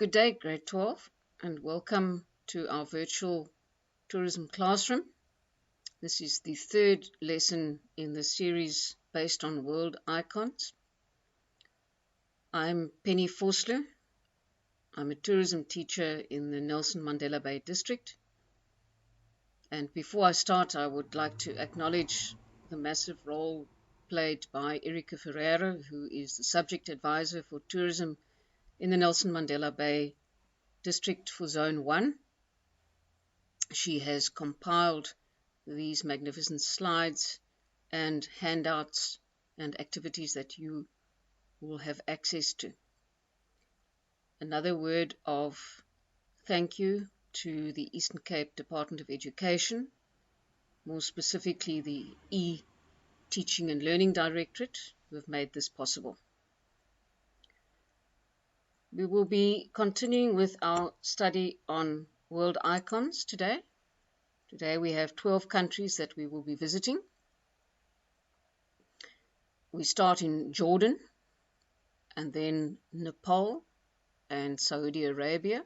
Good day, Grade 12, and welcome to our virtual tourism classroom. This is the third lesson in the series based on world icons. I'm Penny Vosloo. I'm a tourism teacher in the Nelson Mandela Bay district. And before I start, I would like to acknowledge the massive role played by Erika Ferreira, who is the subject advisor for tourism in the Nelson Mandela Bay district for Zone 1. She has compiled these magnificent slides and handouts and activities that you will have access to. Another word of thank you to the Eastern Cape Department of Education, more specifically the E-Teaching and Learning Directorate, who have made this possible. We will be continuing with our study on world icons today. Today we have 12 countries that we will be visiting. We start in Jordan, and then Nepal and Saudi Arabia.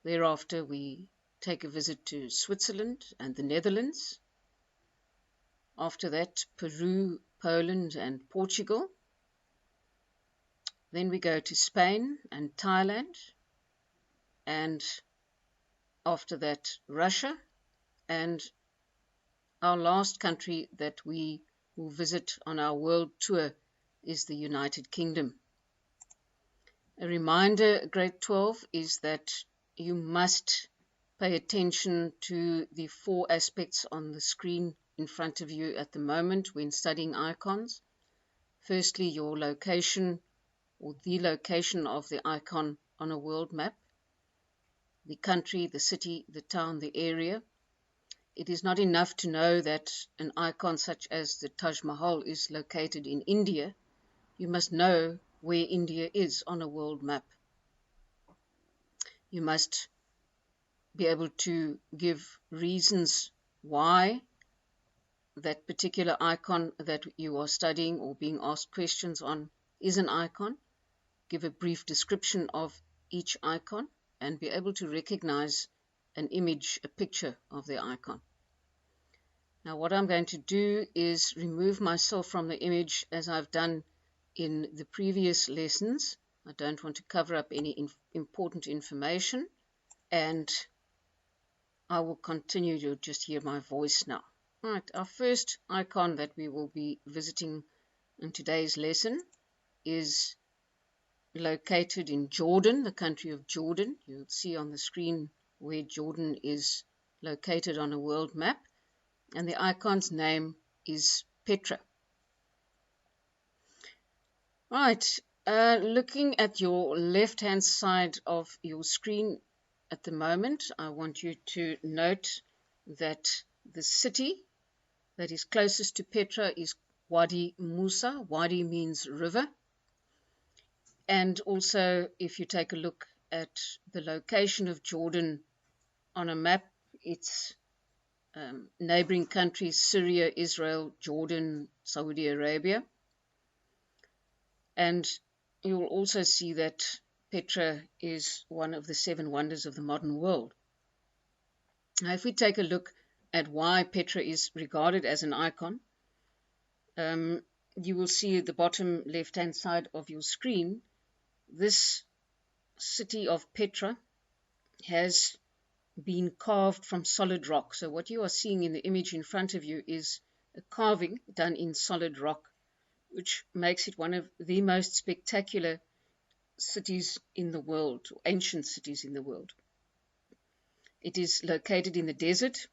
Thereafter we take a visit to Switzerland and the Netherlands. After that, Peru, Poland and Portugal. Then we go to Spain and Thailand, and after that Russia, and our last country that we will visit on our world tour is the United Kingdom. A reminder, Grade 12, is that you must pay attention to the 4 aspects on the screen in front of you at the moment when studying icons. Firstly, your location, or the location of the icon on a world map, the country, the city, the town, the area. It is not enough to know that an icon such as the Taj Mahal is located in India. You must know where India is on a world map. You must be able to give reasons why that particular icon that you are studying or being asked questions on is an icon. Give a brief description of each icon and be able to recognize an image, a picture of the icon. Now what I'm going to do is remove myself from the image as I've done in the previous lessons. I don't want to cover up any important information, and I will continue. You'll just hear my voice now. Right, our first icon that we will be visiting in today's lesson is located in Jordan, the country of Jordan. You'll see on the screen where Jordan is located on a world map, and the icon's name is Petra. Right, looking at your left-hand side of your screen at the moment, I want you to note that the city that is closest to Petra is Wadi Musa. Wadi means river. And also, if you take a look at the location of Jordan on a map, it's neighboring countries: Syria, Israel, Jordan, Saudi Arabia. And you'll also see that Petra is one of the 7 wonders of the modern world. Now, if we take a look at why Petra is regarded as an icon, you will see at the bottom left-hand side of your screen, this city of Petra has been carved from solid rock. So what you are seeing in the image in front of you is a carving done in solid rock, which makes it one of the most spectacular cities in the world, or ancient cities in the world. It is located in the desert,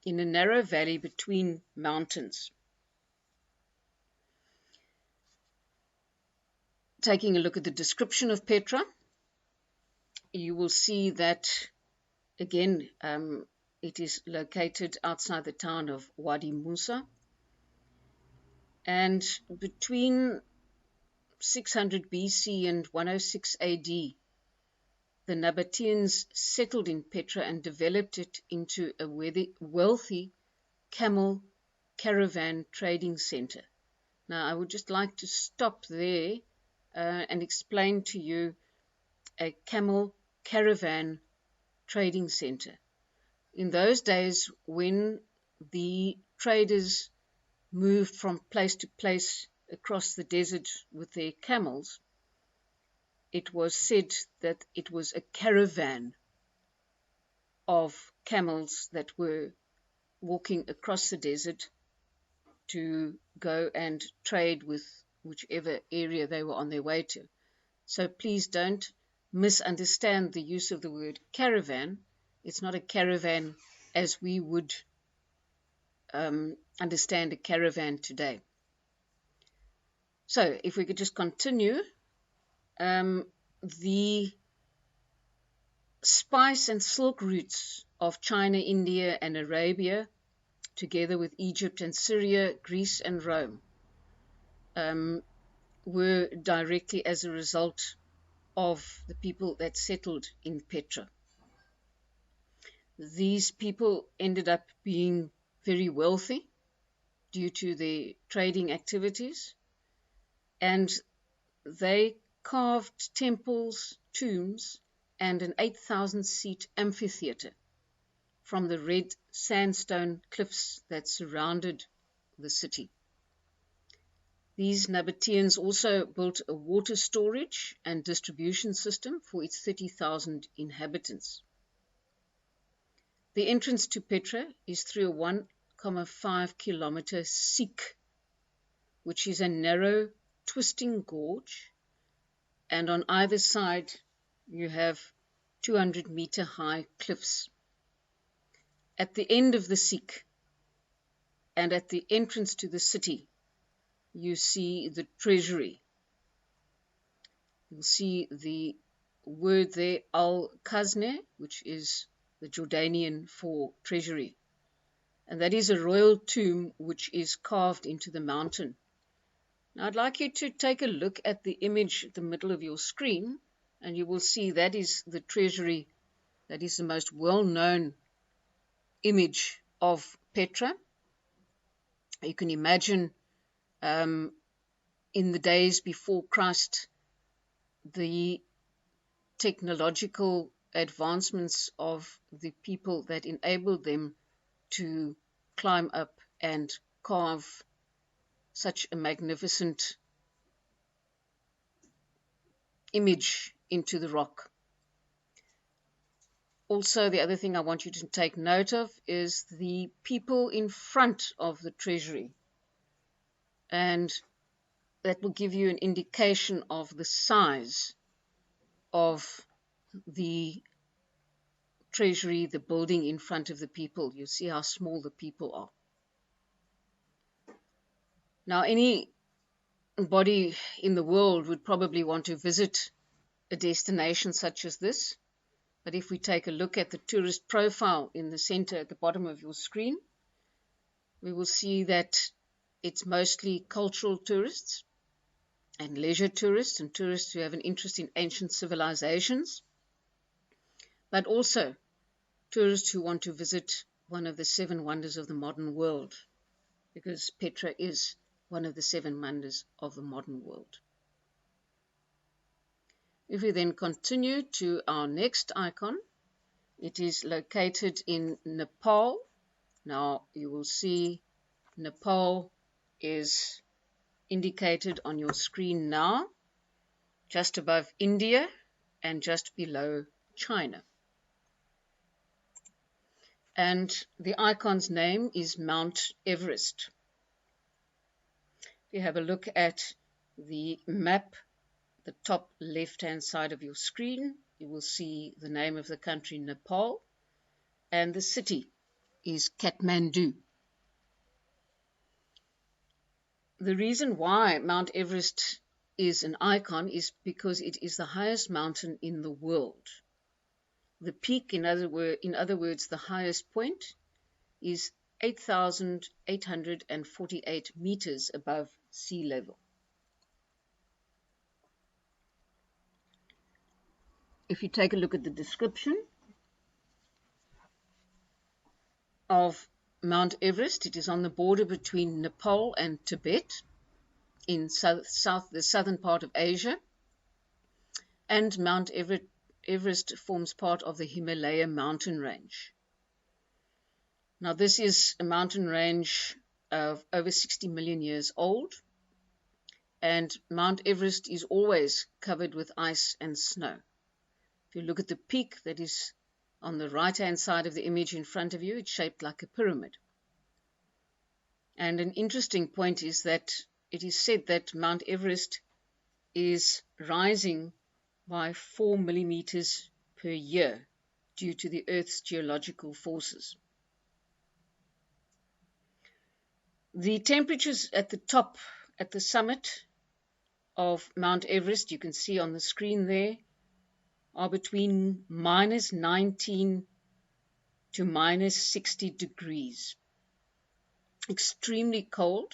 in a narrow valley between mountains. Taking a look at the description of Petra, you will see that, again, it is located outside the town of Wadi Musa. And between 600 BC and 106 AD, the Nabateans settled in Petra and developed it into a wealthy camel caravan trading center. Now, I would just like to stop there and explain to you a camel caravan trading center. In those days, when the traders moved from place to place across the desert with their camels, it was said that it was a caravan of camels that were walking across the desert to go and trade with whichever area they were on their way to. So please don't misunderstand the use of the word caravan. It's not a caravan as we would understand a caravan today. So if we could just continue, the spice and silk routes of China, India, and Arabia, together with Egypt and Syria, Greece and Rome, were directly as a result of the people that settled in Petra. These people ended up being very wealthy due to their trading activities, and they carved temples, tombs, and an 8,000-seat amphitheater from the red sandstone cliffs that surrounded the city. These Nabateans also built a water storage and distribution system for its 30,000 inhabitants. The entrance to Petra is through a 1.5-kilometer Sikh, which is a narrow, twisting gorge, and on either side you have 200-meter high cliffs. At the end of the Sikh and at the entrance to the city, you see the treasury. You'll see the word there, Al-Khazne, which is the Jordanian for treasury. And that is a royal tomb which is carved into the mountain. Now I'd like you to take a look at the image at the middle of your screen, and you will see that is the treasury. That is the most well-known image of Petra. You can imagine in the days before Christ, the technological advancements of the people that enabled them to climb up and carve such a magnificent image into the rock. Also, the other thing I want you to take note of is the people in front of the treasury, and that will give you an indication of the size of the treasury, the building in front of the people. You see how small the people are. Now, anybody in the world would probably want to visit a destination such as this. But if we take a look at the tourist profile in the center at the bottom of your screen, we will see that it's mostly cultural tourists and leisure tourists and tourists who have an interest in ancient civilizations, but also tourists who want to visit one of the 7 wonders of the modern world, because Petra is one of the 7 wonders of the modern world. If we then continue to our next icon, it is located in Nepal. Now you will see Nepal is indicated on your screen now, just above India and just below China. And the icon's name is Mount Everest. If you have a look at the map, the top left-hand side of your screen, you will see the name of the country, Nepal, and the city is Kathmandu. The reason why Mount Everest is an icon is because it is the highest mountain in the world. The peak, in other words, the highest point, is 8,848 meters above sea level. If you take a look at the description of Mount Everest, it is on the border between Nepal and Tibet in the southern part of Asia. And Mount Everest forms part of the Himalaya mountain range. Now, this is a mountain range of over 60 million years old, and Mount Everest is always covered with ice and snow. If you look at the peak that is on the right-hand side of the image in front of you, it's shaped like a pyramid. And an interesting point is that it is said that Mount Everest is rising by 4 millimeters per year due to the Earth's geological forces. The temperatures at the top, at the summit of Mount Everest, you can see on the screen there, are between minus 19 to minus 60 degrees. Extremely cold.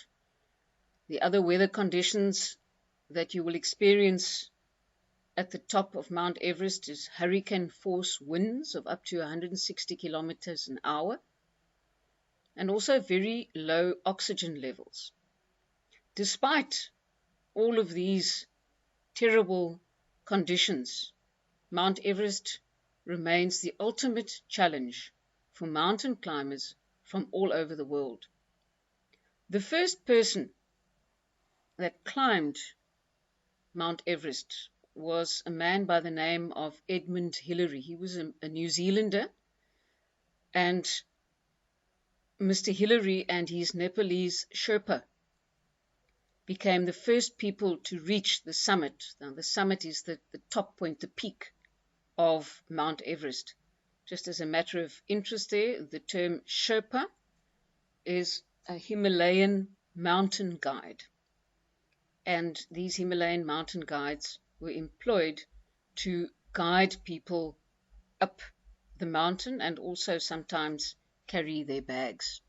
The other weather conditions that you will experience at the top of Mount Everest is hurricane force winds of up to 160 kilometers an hour, and also very low oxygen levels. Despite all of these terrible conditions, Mount Everest remains the ultimate challenge for mountain climbers from all over the world. The first person that climbed Mount Everest was a man by the name of Edmund Hillary. He was a New Zealander, and Mr. Hillary and his Nepalese Sherpa became the first people to reach the summit. Now, the summit is the top point, the peak of Mount Everest. Just as a matter of interest there, the term Sherpa is a Himalayan mountain guide. And these Himalayan mountain guides were employed to guide people up the mountain and also sometimes carry their bags.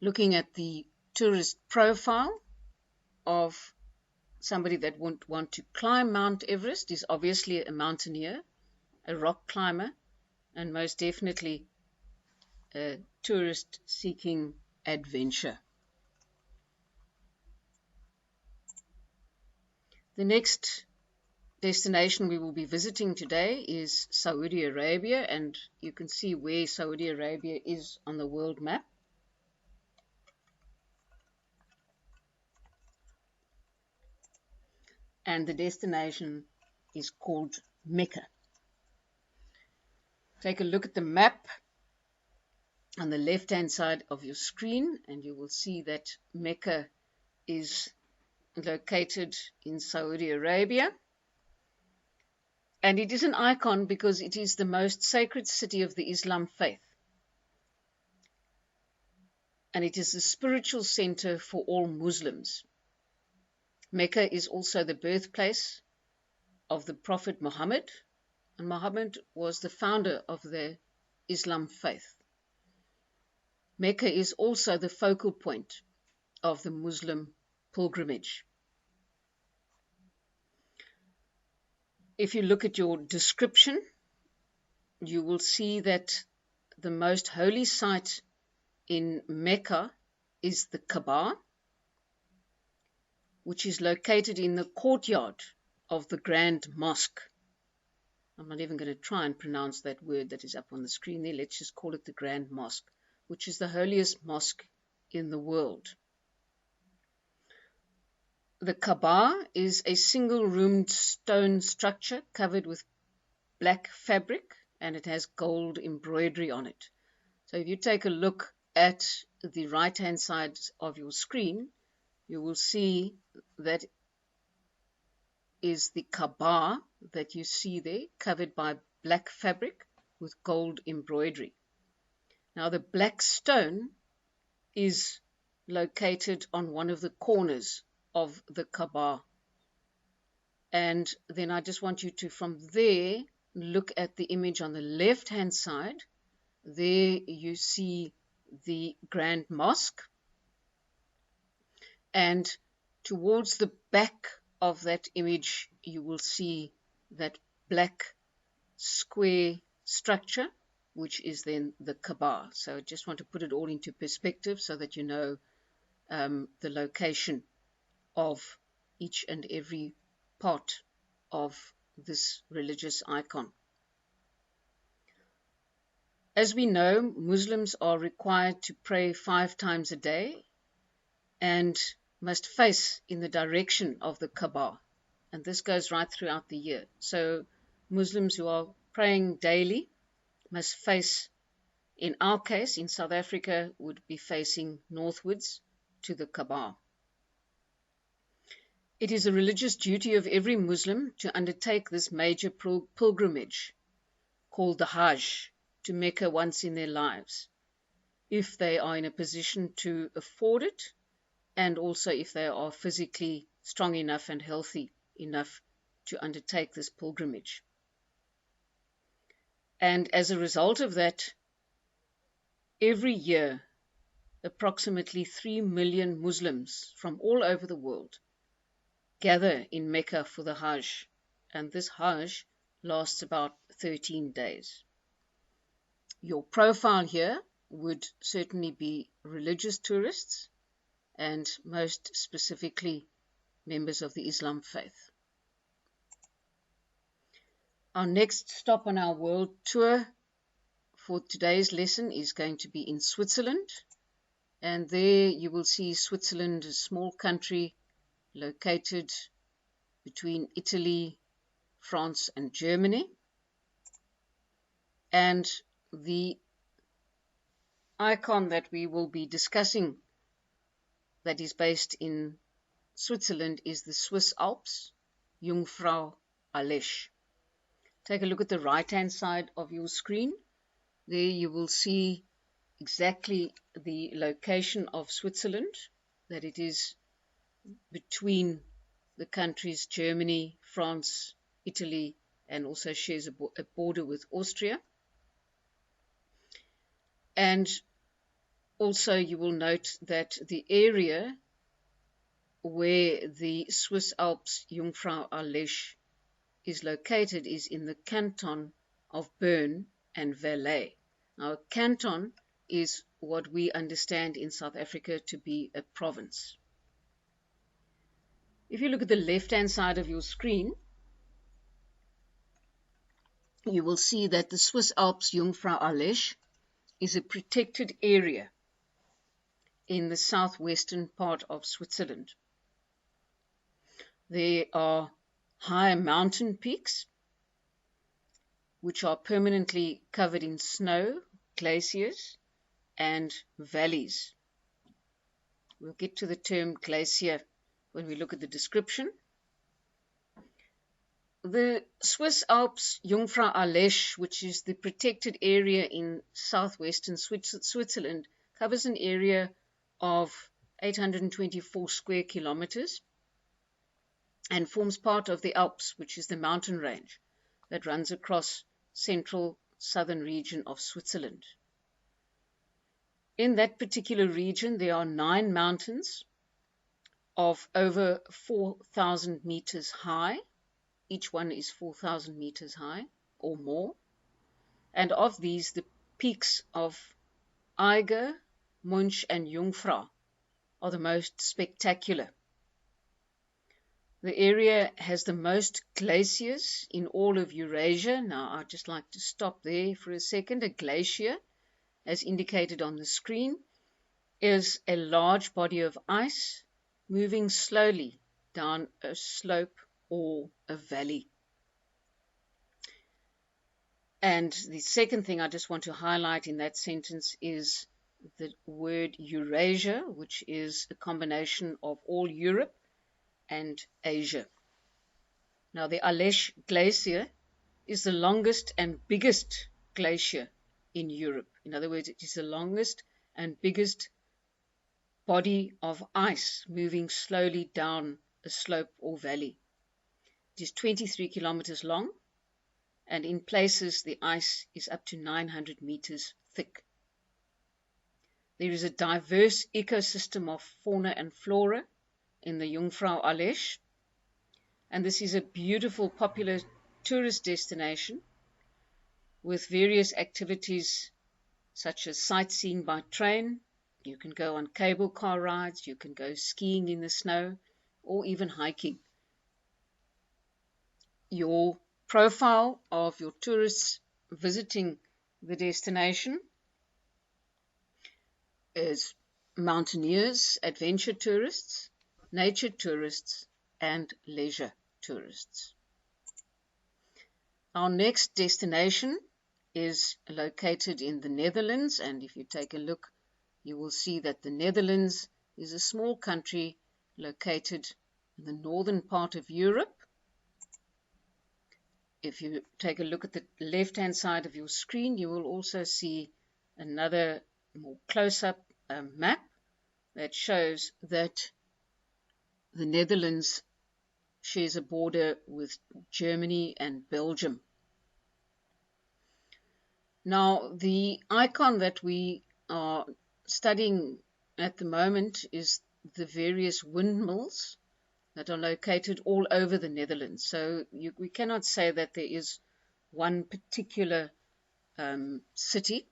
Looking at the tourist profile of somebody that would want to climb Mount Everest is obviously a mountaineer, a rock climber, and most definitely a tourist seeking adventure. The next destination we will be visiting today is Saudi Arabia, and you can see where Saudi Arabia is on the world map. And the destination is called Mecca. Take a look at the map on the left-hand side of your screen, and you will see that Mecca is located in Saudi Arabia. And it is an icon because it is the most sacred city of the Islam faith. And it is the spiritual center for all Muslims. Mecca is also the birthplace of the Prophet Muhammad, and Muhammad was the founder of the Islam faith. Mecca is also the focal point of the Muslim pilgrimage. If you look at your description, you will see that the most holy site in Mecca is the Kaaba, which is located in the courtyard of the Grand Mosque. I'm not even going to try and pronounce that word that is up on the screen there. Let's just call it the Grand Mosque, which is the holiest mosque in the world. The Kaaba is a single-roomed stone structure covered with black fabric, and it has gold embroidery on it. So if you take a look at the right-hand side of your screen, you will see that is the Kaaba that you see there, covered by black fabric with gold embroidery. Now, the black stone is located on one of the corners of the Kaaba. And then I just want you to, from there, look at the image on the left-hand side. There you see the Grand Mosque. And towards the back of that image, you will see that black square structure, which is then the Kaaba. So I just want to put it all into perspective so that you know the location of each and every part of this religious icon. As we know, Muslims are required to pray 5 times a day and must face in the direction of the Kaaba. And this goes right throughout the year. So Muslims who are praying daily must face, in our case, in South Africa, would be facing northwards to the Kaaba. It is a religious duty of every Muslim to undertake this major pilgrimage, called the Hajj, to Mecca once in their lives, if they are in a position to afford it, and also if they are physically strong enough and healthy enough to undertake this pilgrimage. And as a result of that, every year, approximately 3 million Muslims from all over the world gather in Mecca for the Hajj, and this Hajj lasts about 13 days. Your profile here would certainly be religious tourists, and most specifically members of the Islam faith. Our next stop on our world tour for today's lesson is going to be in Switzerland, and there you will see Switzerland, a small country located between Italy, France, and Germany. And the icon that we will be discussing that is based in Switzerland is the Swiss Alps, Jungfrau-Aletsch. Take a look at the right-hand side of your screen. There you will see exactly the location of Switzerland, that it is between the countries Germany, France, Italy, and also shares a border with Austria. And also you will note that the area where the Swiss Alps Jungfrau-Aletsch is located is in the canton of Bern and Valais. Now, a canton is what we understand in South Africa to be a province. If you look at the left-hand side of your screen, you will see that the Swiss Alps Jungfrau-Aletsch is a protected area in the southwestern part of Switzerland. There are high mountain peaks which are permanently covered in snow, glaciers, and valleys. We'll get to the term glacier when we look at the description. The Swiss Alps Jungfrau-Aletsch, which is the protected area in southwestern Switzerland, covers an area of 824 square kilometers and forms part of the Alps, which is the mountain range that runs across central southern region of Switzerland. In that particular region, there are 9 mountains of over 4,000 meters high. Each one is 4,000 meters high or more. And of these, the peaks of Eiger, Munch, and Jungfrau are the most spectacular. The area has the most glaciers in all of Eurasia. Now, I'd just like to stop there for a second. A glacier, as indicated on the screen, is a large body of ice moving slowly down a slope or a valley. And the second thing I just want to highlight in that sentence is the word Eurasia, which is a combination of all Europe and Asia. Now, the Aletsch Glacier is the longest and biggest glacier in Europe. In other words, it is the longest and biggest body of ice moving slowly down a slope or valley. It is 23 kilometers long, and in places the ice is up to 900 meters thick. There is a diverse ecosystem of fauna and flora in the Jungfrau-Aletsch, and this is a beautiful popular tourist destination with various activities such as sightseeing by train. You can go on cable car rides, you can go skiing in the snow, or even hiking. your profile of your tourists visiting the destination is mountaineers, adventure tourists, nature tourists, and leisure tourists. Our next destination is located in the Netherlands, and if you take a look, you will see that the Netherlands is a small country located in the northern part of Europe. If you take a look at the left-hand side of your screen, you will also see another more close-up map that shows that the Netherlands shares a border with Germany and Belgium. Now, the icon that we are studying at the moment is the various windmills that are located all over the Netherlands. So we cannot say that there is one particular city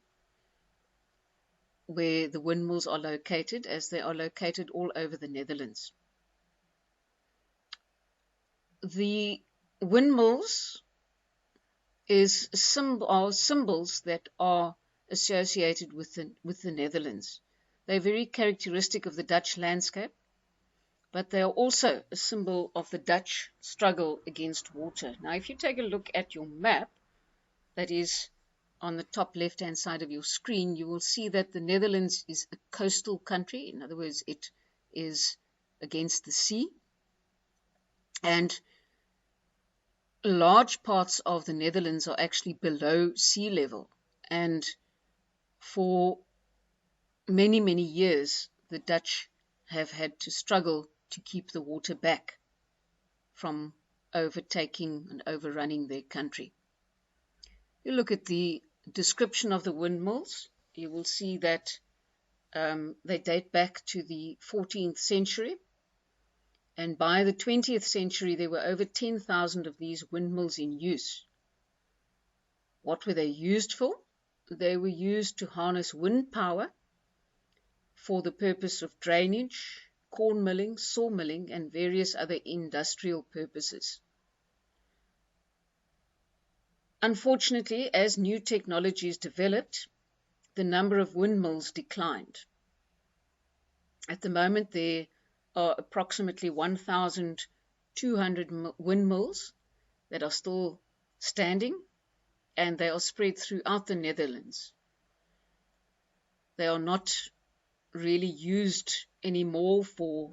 where the windmills are located, as they are located all over the Netherlands. The windmills are symbols that are associated with the Netherlands. They're very characteristic of the Dutch landscape, but they are also a symbol of the Dutch struggle against water. Now, if you take a look at your map, that is on the top left-hand side of your screen, you will see that the Netherlands is a coastal country. In other words, it is against the sea. And large parts of the Netherlands are actually below sea level. And for many, many years, the Dutch have had to struggle to keep the water back from overtaking and overrunning their country. You look at the description of the windmills, you will see that they date back to the 14th century. And by the 20th century, there were over 10,000 of these windmills in use. What were they used for? They were used to harness wind power for the purpose of drainage, corn milling, sawmilling, and various other industrial purposes. Unfortunately, as new technologies developed, the number of windmills declined. At the moment, there are approximately 1,200 windmills that are still standing, and they are spread throughout the Netherlands. They are not really used anymore for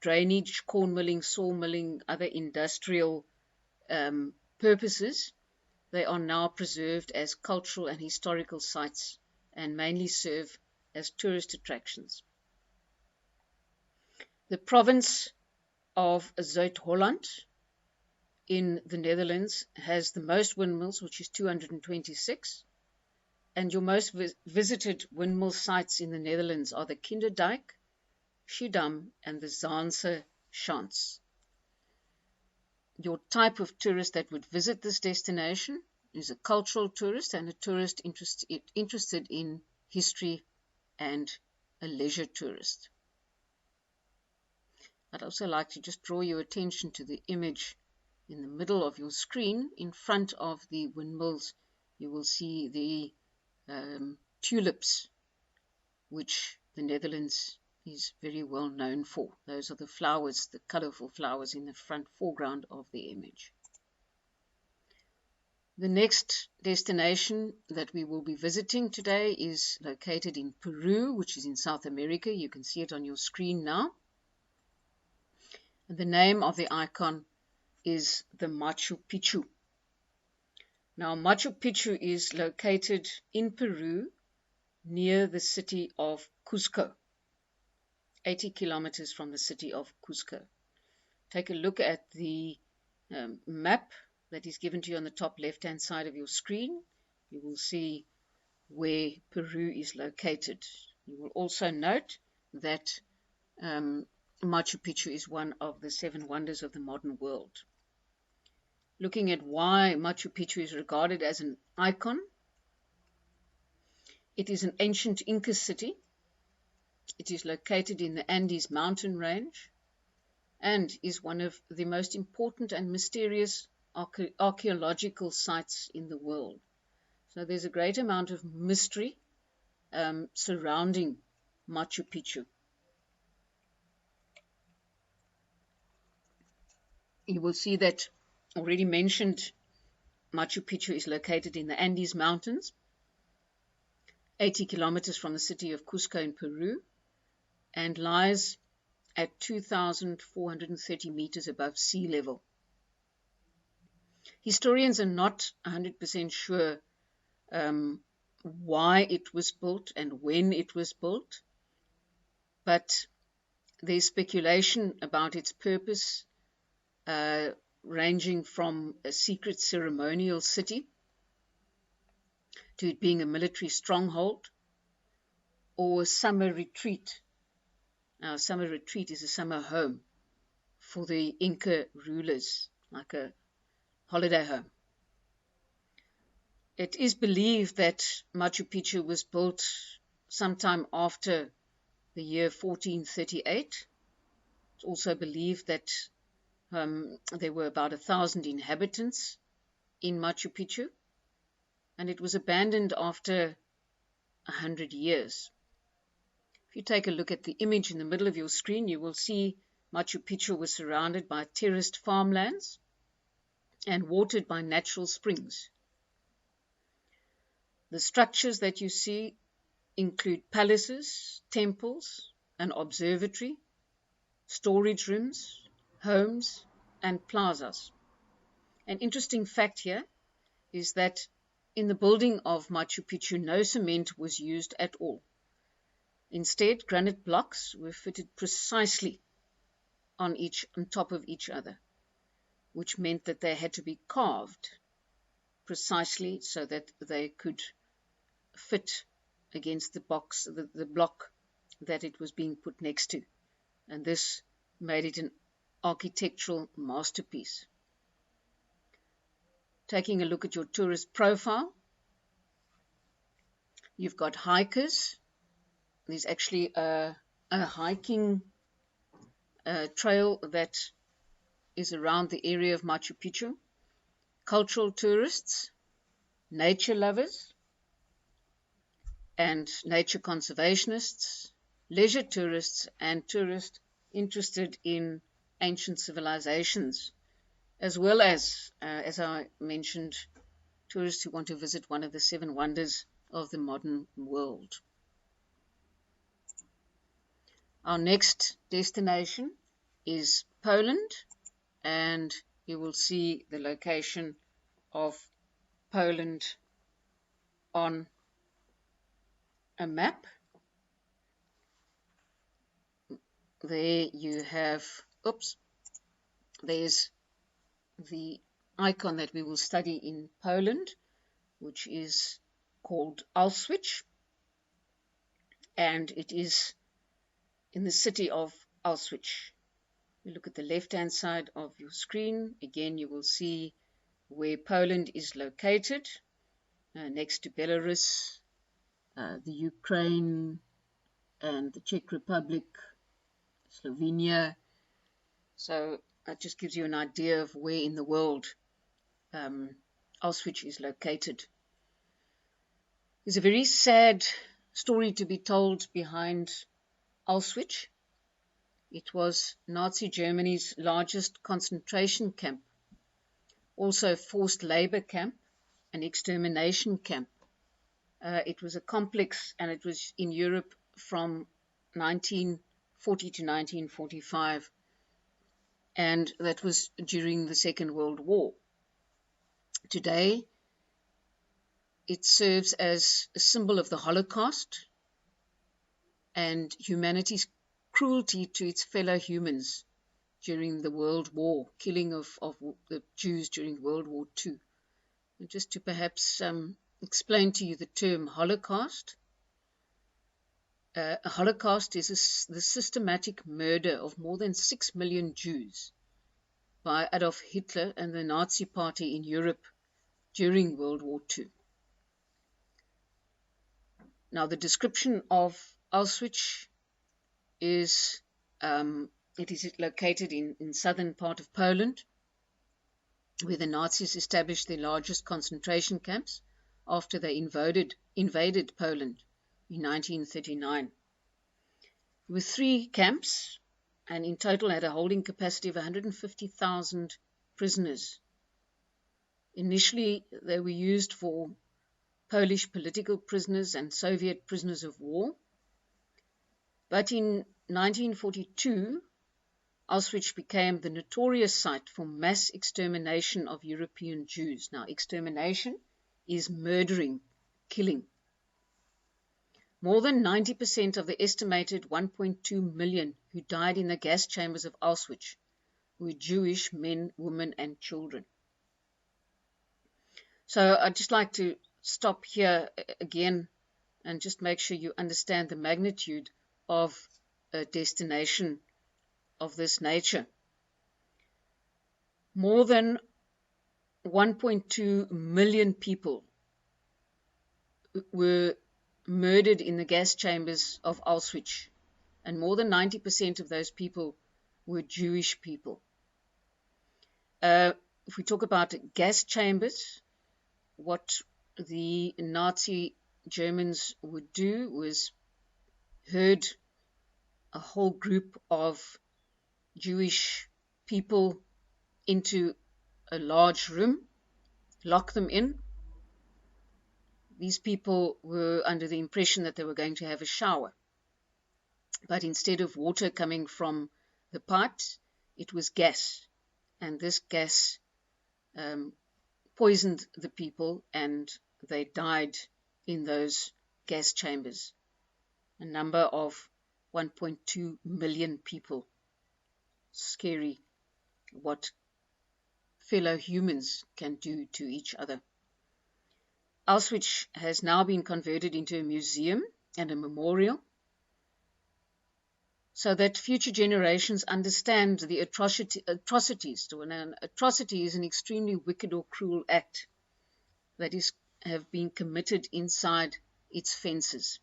drainage, corn milling, sawmilling, other industrial purposes. They are now preserved as cultural and historical sites and mainly serve as tourist attractions. The province of Zuid-Holland in the Netherlands has the most windmills, which is 226. And your most visited windmill sites in the Netherlands are the Kinderdijk, Schiedam, and the Zaanse Schans. Your type of tourist that would visit this destination is a cultural tourist and a tourist interested in history and a leisure tourist. I'd also like to just draw your attention to the image in the middle of your screen. In front of the windmills, you will see the tulips, which the Netherlands is very well known for. Those are the flowers, the colorful flowers in the front foreground of the image. The next destination that we will be visiting today is located in Peru, which is in South America. You can see it on your screen now. And the name of the icon is the Machu Picchu. Now, Machu Picchu is located in Peru near the city of Cuzco, 80 kilometers from the city of Cuzco. Take a look at the map that is given to you on the top left-hand side of your screen. You will see where Peru is located. You will also note that Machu Picchu is one of the 7 wonders of the modern world. Looking at why Machu Picchu is regarded as an icon, it is an ancient Inca city. It is located in the Andes mountain range and is one of the most important and mysterious archaeological sites in the world. So there's a great amount of mystery surrounding Machu Picchu. You will see that already mentioned Machu Picchu is located in the Andes Mountains, 80 kilometers from the city of Cuzco in Peru, and lies at 2,430 meters above sea level. Historians are not 100% sure why it was built and when it was built, but there's speculation about its purpose, ranging from a secret ceremonial city to it being a military stronghold or a summer retreat. Now, a summer retreat is a summer home for the Inca rulers, like a holiday home. It is believed that Machu Picchu was built sometime after the year 1438. It's also believed that there were about 1,000 inhabitants in Machu Picchu, and it was abandoned after 100 years. If you take a look at the image in the middle of your screen, you will see Machu Picchu was surrounded by terraced farmlands and watered by natural springs. The structures that you see include palaces, temples, an observatory, storage rooms, homes, and plazas. An interesting fact here is that in the building of Machu Picchu, no cement was used at all. Instead, granite blocks were fitted precisely on top of each other, which meant that they had to be carved precisely so that they could fit against the block that it was being put next to. And this made it an architectural masterpiece. Taking a look at your tourist profile, you've got hikers. There's actually a hiking trail that is around the area of Machu Picchu. Cultural tourists, nature lovers, and nature conservationists, leisure tourists, and tourists interested in ancient civilizations, as well as I mentioned, tourists who want to visit one of the 7 wonders of the modern world. Our next destination is Poland, and you will see the location of Poland on a map. There you have, there's the icon that we will study in Poland, which is called Auschwitz, and it is in the city of Auschwitz. You look at the left-hand side of your screen. Again, you will see where Poland is located, next to Belarus, the Ukraine, and the Czech Republic, Slovenia. So that just gives you an idea of where in the world Auschwitz is located. There's a very sad story to be told behind Auschwitz. It was Nazi Germany's largest concentration camp, also a forced labor camp, an extermination camp. It was a complex, and it was in Europe from 1940 to 1945, and that was during the Second World War. Today, it serves as a symbol of the Holocaust and humanity's cruelty to its fellow humans during the World War, killing of the Jews during World War II. And just to perhaps explain to you the term Holocaust. A Holocaust is the systematic murder of more than 6 million Jews by Adolf Hitler and the Nazi Party in Europe during World War II. Now, the description of Auschwitz is it is located in southern part of Poland. where the Nazis established their largest concentration camps after they invaded Poland in 1939. There were 3 camps, and in total had a holding capacity of 150,000 prisoners. Initially, they were used for Polish political prisoners and Soviet prisoners of war. But in 1942, Auschwitz became the notorious site for mass extermination of European Jews. Now, extermination is murdering, killing. More than 90% of the estimated 1.2 million who died in the gas chambers of Auschwitz were Jewish men, women, and children. So I'd just like to stop here again and just make sure you understand the magnitude of a destination of this nature. More than 1.2 million people were murdered in the gas chambers of Auschwitz, and more than 90% of those people were Jewish people. If we talk about gas chambers, what the Nazi Germans would do was herd a whole group of Jewish people into a large room, lock them in. These people were under the impression that they were going to have a shower. But instead of water coming from the pipes, it was gas. And this gas poisoned the people, and they died in those gas chambers. A number of 1.2 million people. Scary what fellow humans can do to each other. Auschwitz has now been converted into a museum and a memorial so that future generations understand the atrocities. An atrocity is an extremely wicked or cruel act that have been committed inside its fences.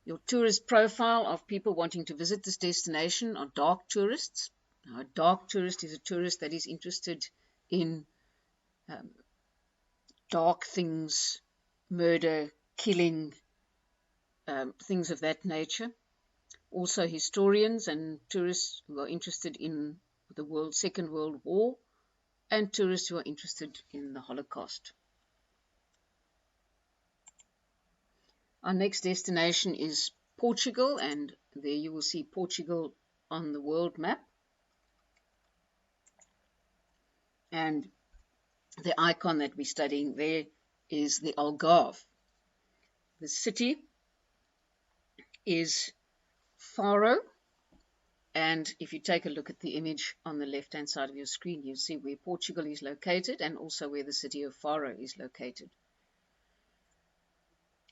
Your tourist profile of people wanting to visit this destination are dark tourists. Now, a dark tourist is a tourist that is interested in dark things, murder, killing, things of that nature. Also historians and tourists who are interested in the Second World War, and tourists who are interested in the Holocaust. Our next destination is Portugal, and there you will see Portugal on the world map. And the icon that we're studying there is the Algarve. The city is Faro, and if you take a look at the image on the left-hand side of your screen, you'll see where Portugal is located and also where the city of Faro is located.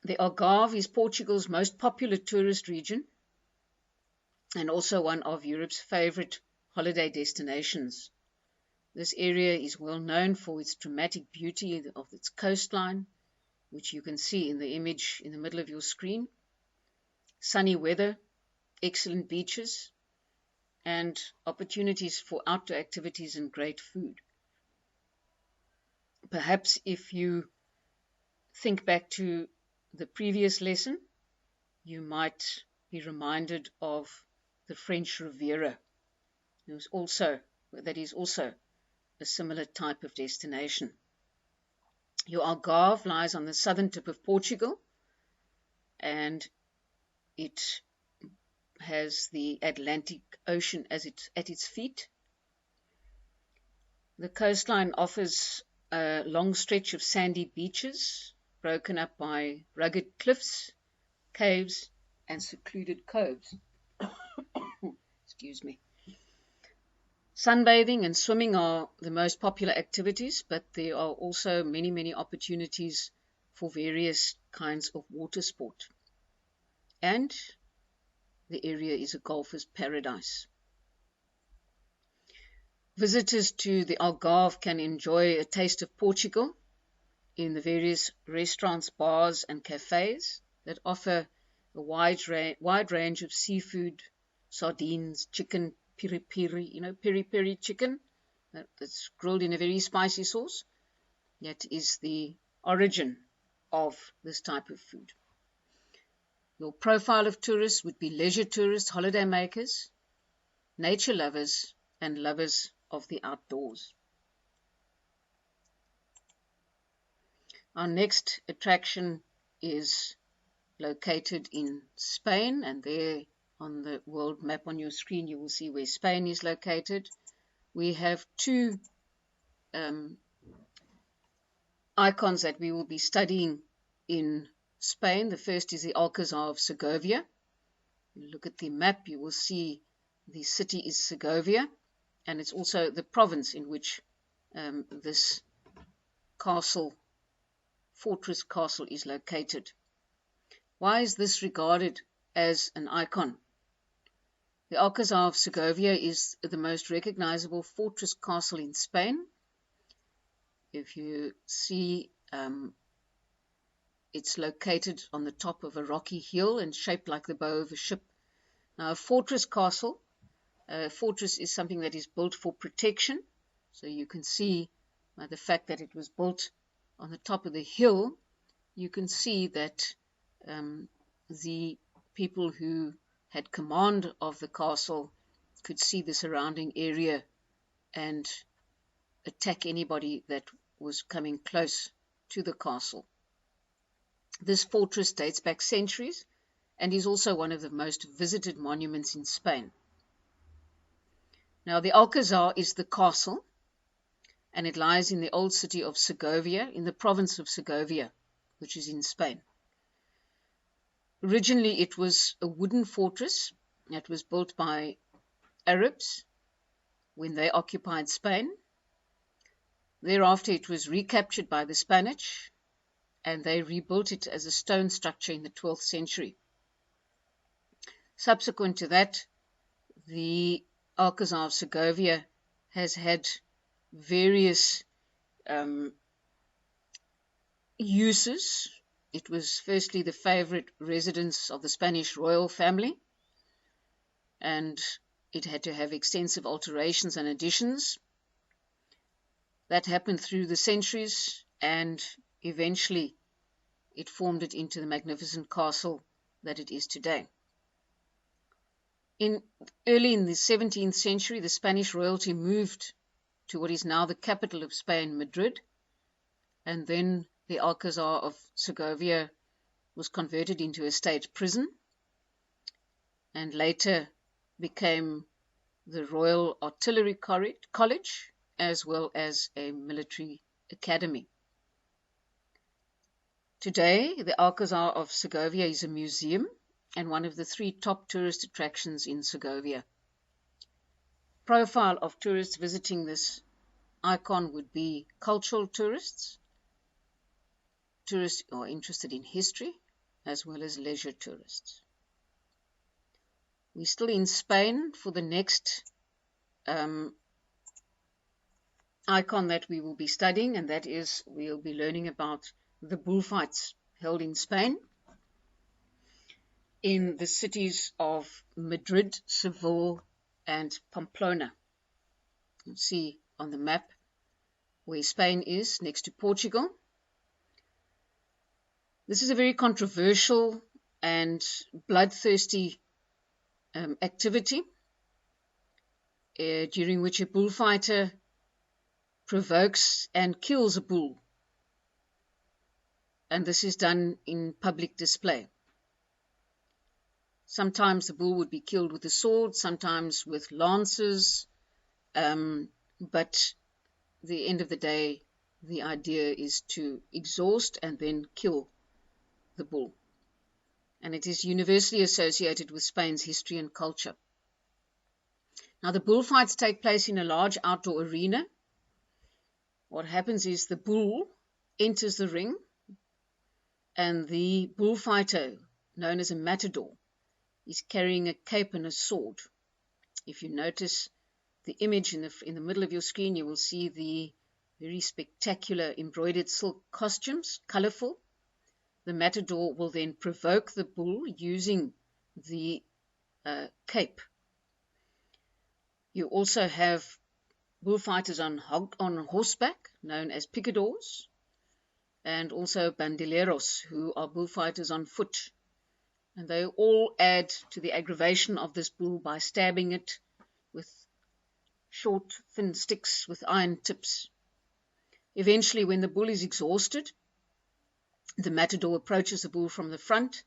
The Algarve is Portugal's most popular tourist region and also one of Europe's favorite holiday destinations. This area is well known for its dramatic beauty of its coastline, which you can see in the image in the middle of your screen, sunny weather, excellent beaches, and opportunities for outdoor activities and great food. Perhaps if you think back to the previous lesson, you might be reminded of the French Riviera. That is also a similar type of destination. Your Algarve lies on the southern tip of Portugal, and it has the Atlantic Ocean at its feet. The coastline offers a long stretch of sandy beaches, broken up by rugged cliffs, caves, and secluded coves. Excuse me. Sunbathing and swimming are the most popular activities, but there are also many, many opportunities for various kinds of water sport. And the area is a golfer's paradise. Visitors to the Algarve can enjoy a taste of Portugal in the various restaurants, bars, and cafes that offer a wide range of seafood, sardines, chicken, piri-piri, piri-piri chicken, that's grilled in a very spicy sauce. That is the origin of this type of food. Your profile of tourists would be leisure tourists, holiday makers, nature lovers, and lovers of the outdoors. Our next attraction is located in Spain, and there on the world map on your screen you will see where Spain is located. We have two icons that we will be studying in Spain. The first is the Alcázar of Segovia. You look at the map, you will see the city is Segovia, and it's also the province in which this fortress castle is located. Why is this regarded as an icon? The Alcázar of Segovia is the most recognizable fortress castle in Spain. If you see, it's located on the top of a rocky hill and shaped like the bow of a ship. Now, a fortress castle, a fortress is something that is built for protection. So you can see by the fact that it was built on the top of the hill, you can see that the people who had command of the castle could see the surrounding area and attack anybody that was coming close to the castle. This fortress dates back centuries and is also one of the most visited monuments in Spain. Now, the Alcázar is the castle, and it lies in the old city of Segovia, in the province of Segovia, which is in Spain. Originally, it was a wooden fortress that was built by Arabs when they occupied Spain. Thereafter, it was recaptured by the Spanish, and they rebuilt it as a stone structure in the 12th century. Subsequent to that, the Alcázar of Segovia has had various uses. It was firstly the favorite residence of the Spanish royal family, and it had to have extensive alterations and additions. That happened through the centuries, and eventually it formed it into the magnificent castle that it is today. Early in the 17th century, the Spanish royalty moved to what is now the capital of Spain, Madrid, and then the Alcázar of Segovia was converted into a state prison and later became the Royal Artillery College as well as a military academy. Today, the Alcázar of Segovia is a museum and one of the 3 top tourist attractions in Segovia. Profile of tourists visiting this icon would be cultural tourists who are interested in history, as well as leisure tourists. We're still in Spain for the next icon that we will be studying, and that is we'll be learning about the bullfights held in Spain in the cities of Madrid, Seville, and Pamplona. You'll see on the map where Spain is next to Portugal. This is a very controversial and bloodthirsty activity during which a bullfighter provokes and kills a bull, and this is done in public display. Sometimes the bull would be killed with a sword, sometimes with lances, but at the end of the day, the idea is to exhaust and then kill the bull. And it is universally associated with Spain's history and culture. Now, the bullfights take place in a large outdoor arena. What happens is the bull enters the ring, and the bullfighter, known as a matador, is carrying a cape and a sword. If you notice the image in the middle of your screen, you will see the very spectacular embroidered silk costumes, colorful. The matador will then provoke the bull using the cape. You also have bullfighters on horseback, known as picadors, and also bandoleros, who are bullfighters on foot. And they all add to the aggravation of this bull by stabbing it with short, thin sticks with iron tips. Eventually, when the bull is exhausted, the matador approaches the bull from the front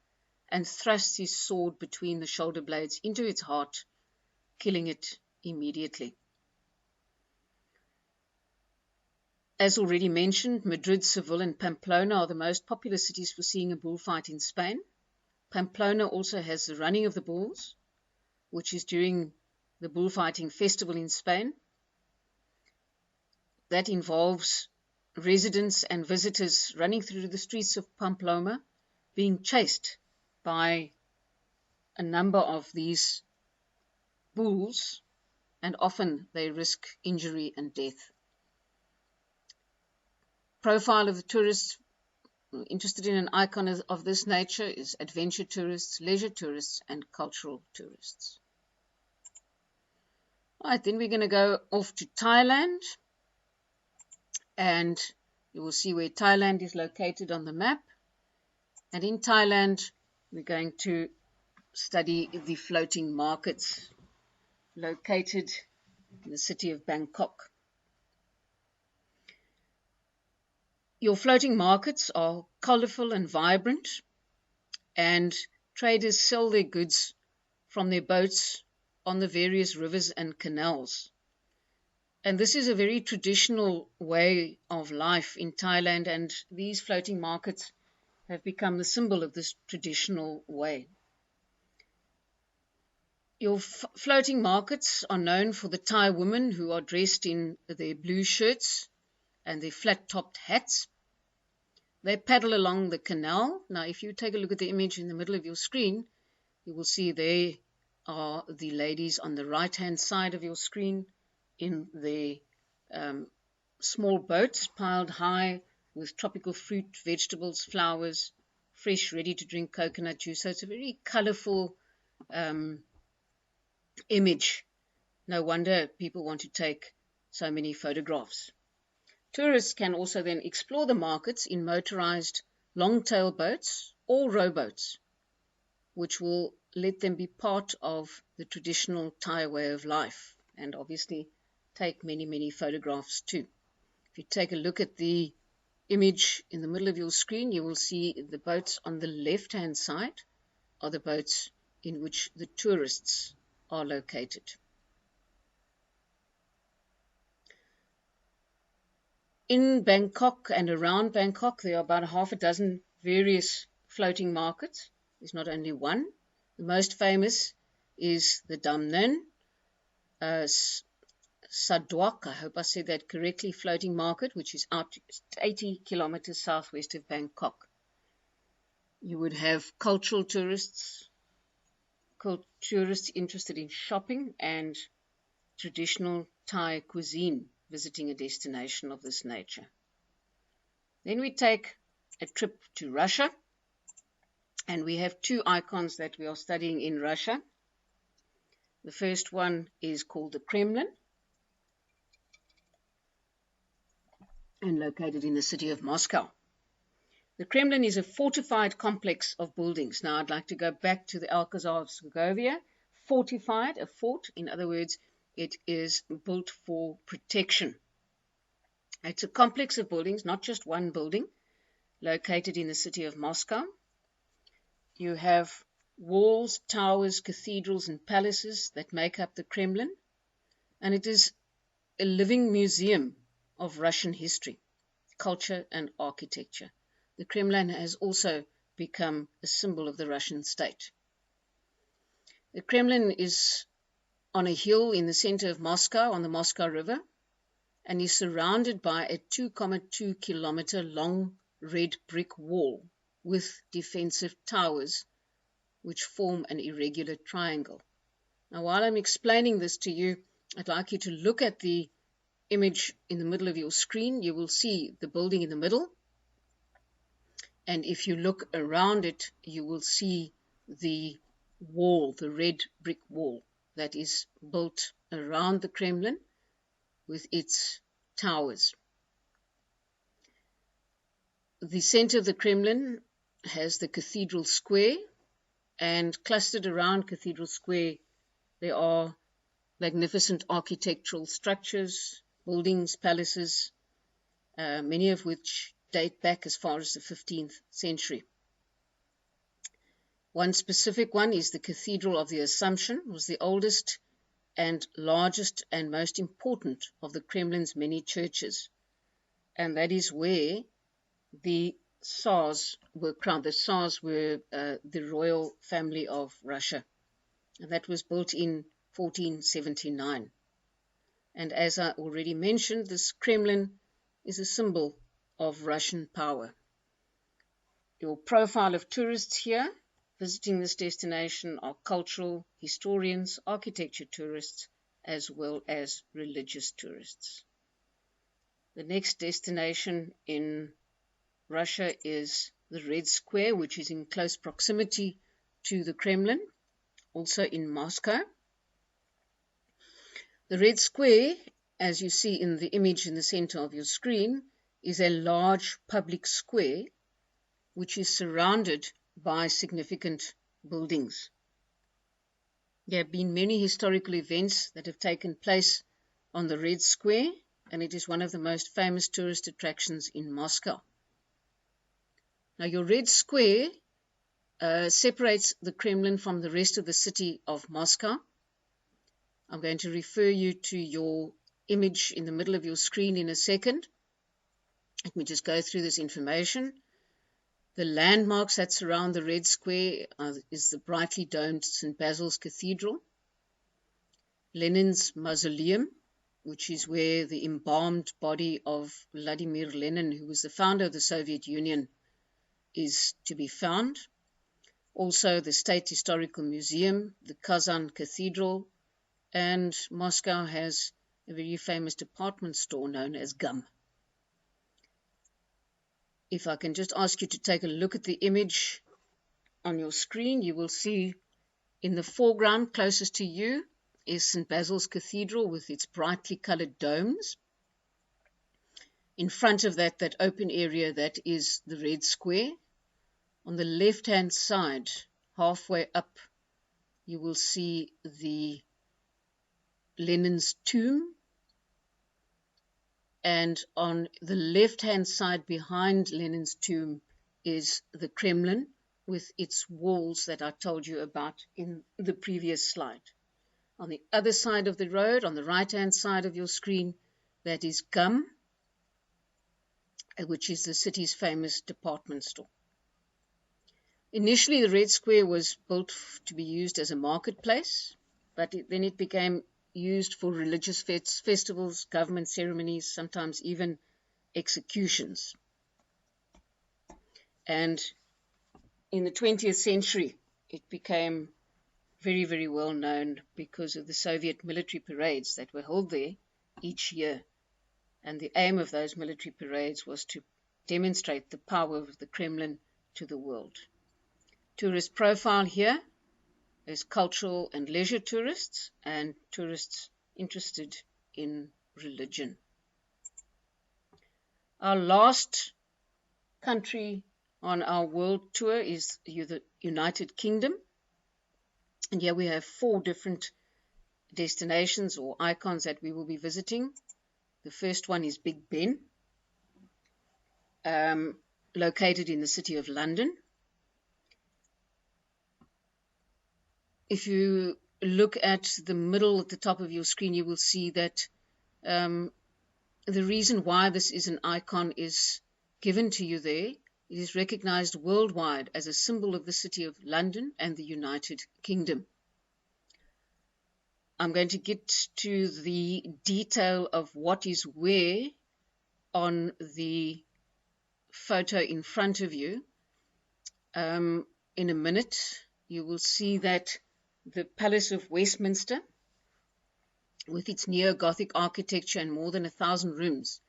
and thrusts his sword between the shoulder blades into its heart, killing it immediately. As already mentioned, Madrid, Seville, and Pamplona are the most popular cities for seeing a bullfight in Spain. Pamplona also has the running of the bulls, which is during the bullfighting festival in Spain. That involves residents and visitors running through the streets of Pamplona, being chased by a number of these bulls, and often they risk injury and death. Profile of the tourists interested in an icon of this nature is adventure tourists, leisure tourists, and cultural tourists. All right, then we're going to go off to Thailand, and you will see where Thailand is located on the map. And in Thailand, we're going to study the floating markets located in the city of Bangkok. Your floating markets are colorful and vibrant, and traders sell their goods from their boats on the various rivers and canals. And this is a very traditional way of life in Thailand, and these floating markets have become the symbol of this traditional way. Your floating markets are known for the Thai women who are dressed in their blue shirts and their flat-topped hats. They paddle along the canal. Now, if you take a look at the image in the middle of your screen, you will see there are the ladies on the right-hand side of your screen in the small boats piled high with tropical fruit, vegetables, flowers, fresh, ready-to-drink coconut juice. So it's a very colorful image. No wonder people want to take so many photographs. Tourists can also then explore the markets in motorized long-tail boats or rowboats, which will let them be part of the traditional Thai way of life, and obviously take many, many photographs too. If you take a look at the image in the middle of your screen, you will see the boats on the left-hand side are the boats in which the tourists are located. In Bangkok and around Bangkok, there are about half a dozen various floating markets. There's not only one. The most famous is the Dam Nên Sadwak, I hope I said that correctly, floating market, which is out 80 kilometers southwest of Bangkok. You would have cultural tourists interested in shopping and traditional Thai cuisine visiting a destination of this nature. Then we take a trip to Russia, and we have two icons that we are studying in Russia. The first one is called the Kremlin, and located in the city of Moscow. The Kremlin is a fortified complex of buildings. Now I'd like to go back to the Alcázar of Segovia. Fortified, a fort, in other words, it is built for protection. It's a complex of buildings, not just one building, located in the city of Moscow. You have walls, towers, cathedrals, and palaces that make up the Kremlin, and it is a living museum of Russian history, culture, and architecture. The Kremlin has also become a symbol of the Russian state. The Kremlin is on a hill in the center of Moscow on the Moscow River, and is surrounded by a 2.2 kilometer long red brick wall with defensive towers which form an irregular triangle. Now, while I'm explaining this to you, I'd like you to look at the image in the middle of your screen. You will see the building in the middle, and if you look around it, you will see the wall, the red brick wall that is built around the Kremlin, with its towers. The center of the Kremlin has the Cathedral Square, and clustered around Cathedral Square there are magnificent architectural structures, buildings, palaces, many of which date back as far as the 15th century. One specific one is the Cathedral of the Assumption, was the oldest and largest and most important of the Kremlin's many churches. And that is where the Tsars were crowned. The Tsars were the royal family of Russia. And that was built in 1479. And as I already mentioned, this Kremlin is a symbol of Russian power. Your profile of tourists here visiting this destination are cultural historians, architecture tourists, as well as religious tourists. The next destination in Russia is the Red Square, which is in close proximity to the Kremlin, also in Moscow. The Red Square, as you see in the image in the center of your screen, is a large public square which is surrounded by significant buildings. There have been many historical events that have taken place on the Red Square, and it is one of the most famous tourist attractions in Moscow. Now, your Red Square separates the Kremlin from the rest of the city of Moscow. I'm going to refer you to your image in the middle of your screen in a second. Let me just go through this information. The landmarks that surround the Red Square is the brightly domed St. Basil's Cathedral, Lenin's Mausoleum, which is where the embalmed body of Vladimir Lenin, who was the founder of the Soviet Union, is to be found. Also, the State Historical Museum, the Kazan Cathedral, and Moscow has a very famous department store known as GUM. If I can just ask you to take a look at the image on your screen, you will see in the foreground closest to you is St. Basil's Cathedral with its brightly colored domes. In front of that open area, that is the Red Square. On the left-hand side, halfway up, you will see the Lenin's tomb. And on the left-hand side behind Lenin's tomb is the Kremlin with its walls that I told you about in the previous slide. On the other side of the road, on the right-hand side of your screen, that is GUM, which is the city's famous department store. Initially, the Red Square was built to be used as a marketplace, but then it became used for religious festivals, government ceremonies, sometimes even executions. And in the 20th century, it became very, very well known because of the Soviet military parades that were held there each year. And the aim of those military parades was to demonstrate the power of the Kremlin to the world. Tourist profile here is cultural and leisure tourists and tourists interested in religion. Our last country on our world tour is the United Kingdom. And here we have 4 different destinations or icons that we will be visiting. The first one is Big Ben, located in the city of London. If you look at the middle at the top of your screen, you will see that the reason why this is an icon is given to you there. It is recognized worldwide as a symbol of the city of London and the United Kingdom. I'm going to get to the detail of what is where on the photo in front of you in a minute. You will see that the Palace of Westminster, with its neo-Gothic architecture and more than 1,000 rooms,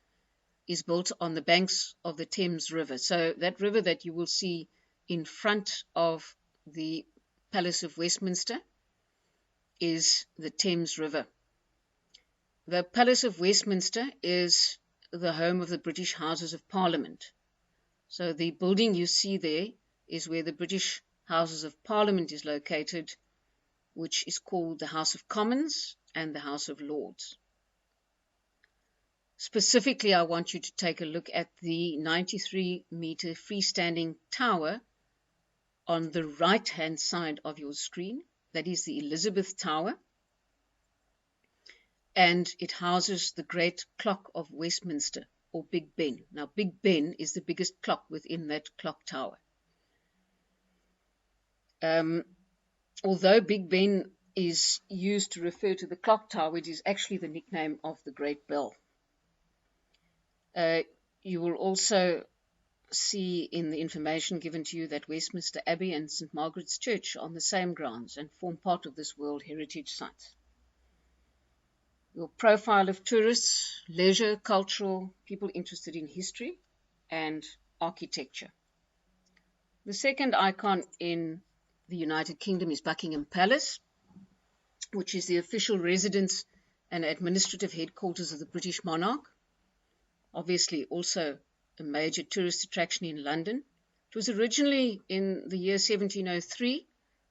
is built on the banks of the Thames River. So that river that you will see in front of the Palace of Westminster is the Thames River. The Palace of Westminster is the home of the British Houses of Parliament. So the building you see there is where the British Houses of Parliament is located, which is called the House of Commons and the House of Lords. Specifically, I want you to take a look at the 93-meter freestanding tower on the right-hand side of your screen. That is the Elizabeth Tower, and it houses the Great Clock of Westminster, or Big Ben. Now, Big Ben is the biggest clock within that clock tower. Although Big Ben is used to refer to the clock tower, it is actually the nickname of the Great Bell. You will also see in the information given to you that Westminster Abbey and St. Margaret's Church are on the same grounds and form part of this World Heritage Site. Your profile of tourists, leisure, cultural, people interested in history and architecture. The second icon in the United Kingdom is Buckingham Palace, which is the official residence and administrative headquarters of the British monarch. Obviously also a major tourist attraction in London. It was originally in the year 1703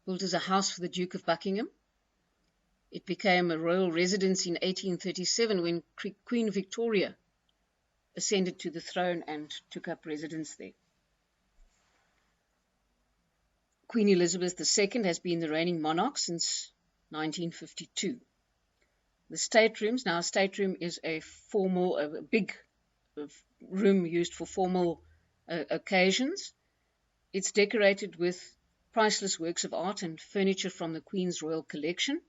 built as a house for the Duke of Buckingham. It became a royal residence in 1837 when Queen Victoria ascended to the throne and took up residence there. Queen Elizabeth II has been the reigning monarch since 1952. The staterooms, now a stateroom is a big room used for formal occasions. It's decorated with priceless works of art and furniture from the Queen's royal collection,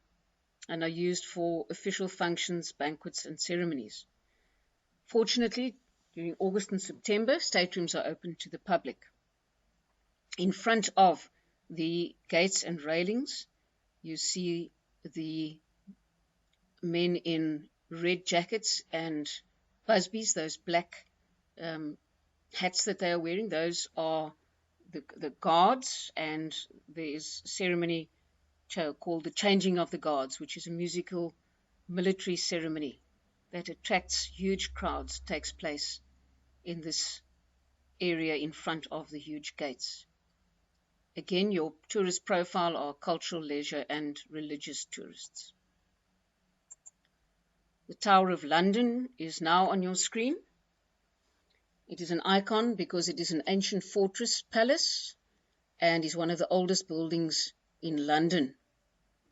and are used for official functions, banquets and ceremonies. Fortunately, during August and September, staterooms are open to the public. In front of the gates and railings, you see the men in red jackets and busbies, those black hats that they are wearing. Those are the guards, and there is a ceremony called the Changing of the Guards, which is a musical military ceremony that attracts huge crowds, takes place in this area in front of the huge gates. Again, your tourist profile are cultural, leisure and religious tourists. The Tower of London is now on your screen. It is an icon because it is an ancient fortress palace and is one of the oldest buildings in London,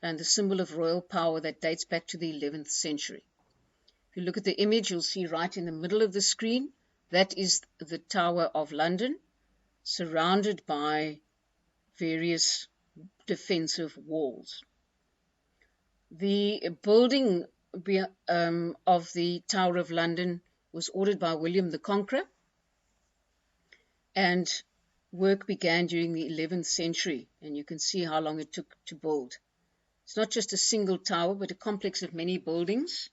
and the symbol of royal power that dates back to the 11th century. If you look at the image, you'll see right in the middle of the screen, that is the Tower of London, surrounded by various defensive walls. The building of the Tower of London was ordered by William the Conqueror, and work began during the 11th century, and you can see how long it took to build. It's not just a single tower, but a complex of many buildings,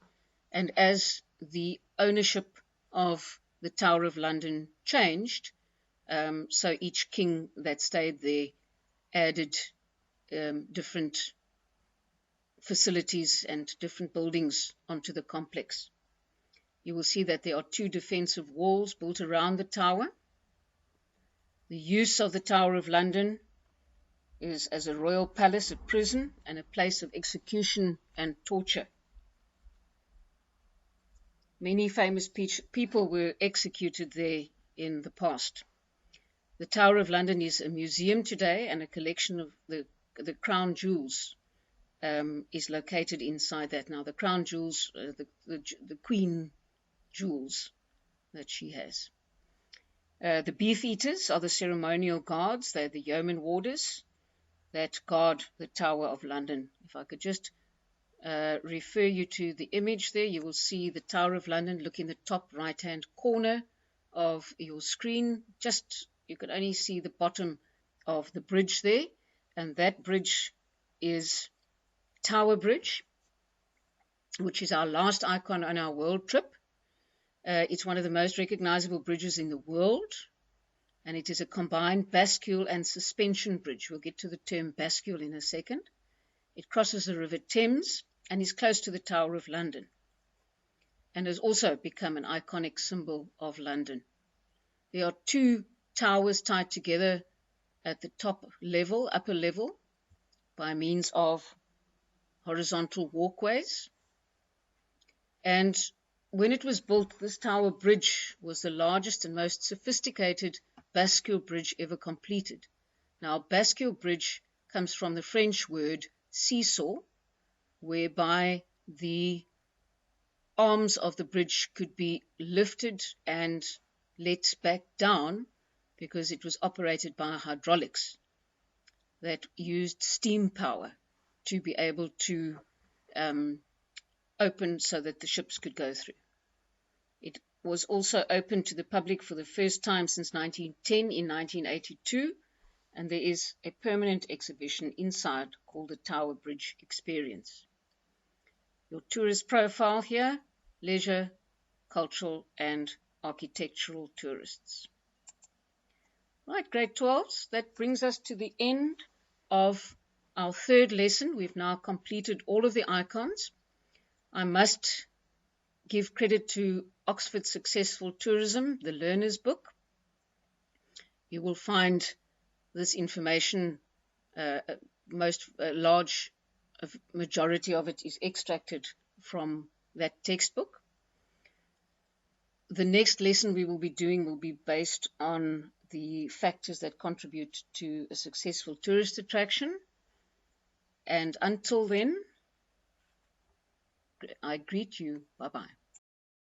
and as the ownership of the Tower of London changed, so each king that stayed there added different facilities and different buildings onto the complex. You will see that there are two defensive walls built around the tower. The use of the Tower of London is as a royal palace, a prison, and a place of execution and torture. Many famous people were executed there in the past. The Tower of London is a museum today, and a collection of the crown jewels is located inside that. Now, the crown jewels, the Queen jewels that she has. The beef eaters are the ceremonial guards. They're the yeoman warders that guard the Tower of London. If I could just refer you to the image there, you will see the Tower of London. Look in the top right-hand corner of your screen. You can only see the bottom of the bridge there, and that bridge is Tower Bridge, which is our last icon on our world trip. It's one of the most recognizable bridges in the world, and it is a combined bascule and suspension bridge. We'll get to the term bascule in a second. It crosses the River Thames and is close to the Tower of London. and has also become an iconic symbol of London. There are two towers tied together at the top level, upper level, by means of horizontal walkways. And when it was built, this tower bridge was the largest and most sophisticated bascule bridge ever completed. Now, bascule bridge comes from the French word seesaw, whereby the arms of the bridge could be lifted and let back down because it was operated by hydraulics that used steam power to be able to open so that the ships could go through. It was also opened to the public for the first time since 1910 in 1982, and there is a permanent exhibition inside called the Tower Bridge Experience. Your tourist profile here: leisure, cultural, and architectural tourists. Right, grade 12s, that brings us to the end of our third lesson. We've now completed all of the icons. I must give credit to Oxford Successful Tourism, the Learner's Book. You will find this information, large majority of it is extracted from that textbook. The next lesson we will be doing will be based on the factors that contribute to a successful tourist attraction. And until then, I greet you. Bye-bye.